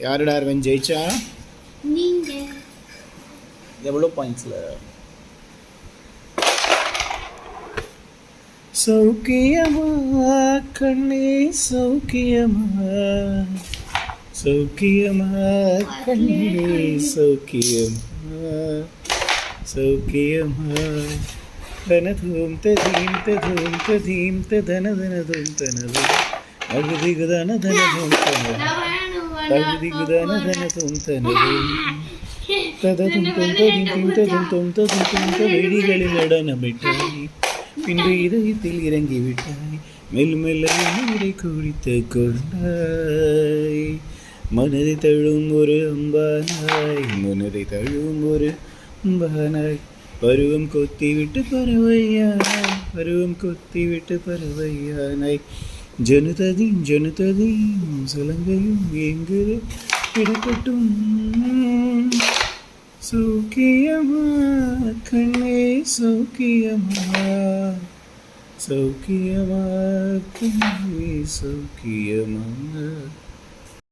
யாருடா இவன் ஜெயிச்சா? நீங்க. எவ்வளோ பாயிண்ட்ஸ்ல? சௌக்கியமா கண்ணே சௌக்கியமா, சௌக்கியமா கண்ணே சௌக்கியமா, சௌக்கியமா தனதும் ததீம் ததும் ததீம் ததனதனதும் தனதும் அகுதிகுதன தனதும் தனதும் அகுதிகுதன தனதும் தனதும் தததும் தொந்ததும் தொந்ததும் தொந்ததும் தொந்த வெளிகளில் நடனமிட்டாய், பின்பு இதயத்தில் இறங்கிவிட்டாய், மெல்ல மெல்ல நீரை குடித்து கொண்டாய், மனதை தழும் ஒரு அம்பானாய், மனதை தழும் ஒரு அம்பானாய், பருவம் கொத்தி விட்டு பறவையானாய், பருவம் கொத்தி விட்டு பறவையானாய், ஜனுததீம் ஜனுததீம் சுலங்கையும் எங்குது கிடக்கட்டும், சௌக்கியமா கண்ணே சௌக்கியமா, சௌக்கியமா கண்ணே சௌக்கியமா.